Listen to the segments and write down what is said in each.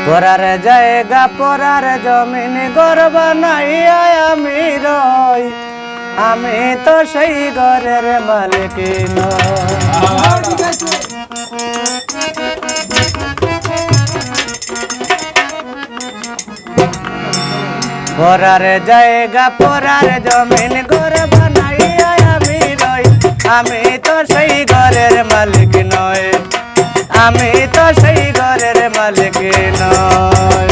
পরার জায়গা পরার জমিন ঘর বানাইয়া আমি রই, আমি তো সেই ঘরের মালিক নই। পরার জায়গা পরার জমিন ঘর বানাইয়া আমি রই, আমি তো সেই ঘরের মালিক নই, আমি তো সেই ঘরের মালিক নই।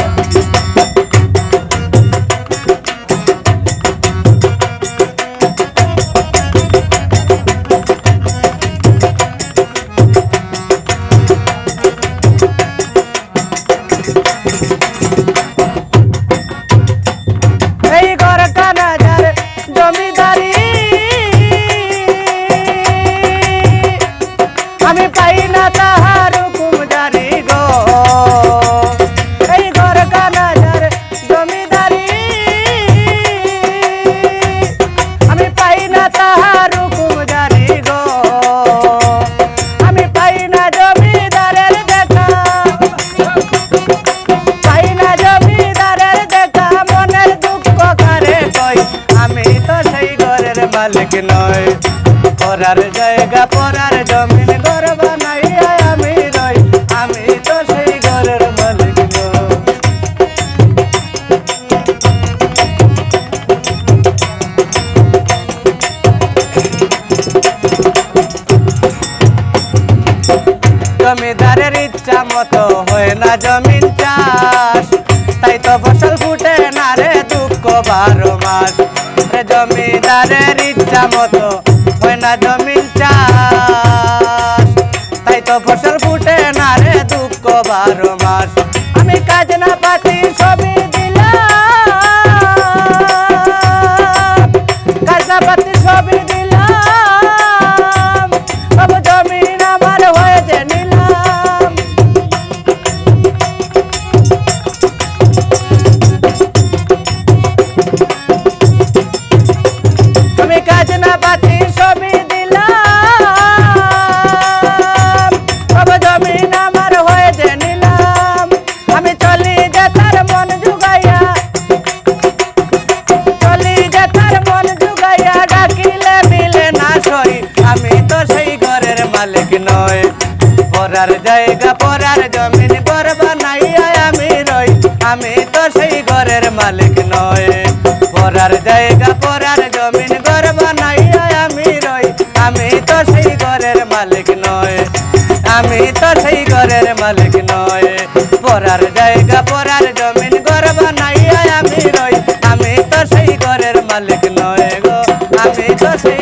এই ঘর কানাজার জমিদারি আমি পাই না তাহার হুকুম জারি গো, এই ঘর কানাজার জমিদারি আমি পাই না তাহার হুকুম জারি গো, আমি পাই না জমিদারের দেখা, পাই না জমিদারের দেখা, মনের দুঃখ কারে কই, আমি তো সেই ঘরের মালিক নই। পরার জায়গা পরার জমিন ঘর বানাইয়া আমি রই, আমি তো সেই ঘরের মালিক নই। জমিদারের ইচ্ছা মতো হয় না জমিন চাষ, তাই তো ফসল ফুটে না রে দুঃখ 12 মাস। জমিদারের ইচ্ছা মতো হয় না জমিন চাষ, তাই তো ফসল ফুটে না রে দুঃখ 12 মাস। আমি কাজ না পাতি সবই দিলাম, কাজ না পাতি সবই দিলাম, সব জমিন আমার হয়েছে নিলাম। আমি কাজ না পাতি সবই দিলাম, সব জমিন আমার হয়েছে নিলাম। আমি চলি যে তার মন জুগাইয়া, চলি যে তার মন জুগাইয়া, ডাকিলে মিলে না সই, আমি তো সেই ঘরের মালিক নই। পরার জায়গা পরার জমিন ঘর বানাইয়া আমি রই, আমি তো সেই ঘরের মালিক নই। পরার জায়গা পরার জমিন ঘর বানাইয়া আমি রই, আমি তো সেই ঘরের মালিক নই, আমি তো সেই ঘরের মালিক নই। পরার জায়গা পরার জমিন ঘর বানাইয়া আমি রই, আমি তো সেই ঘরের মালিক নই গো, আমি তো সেই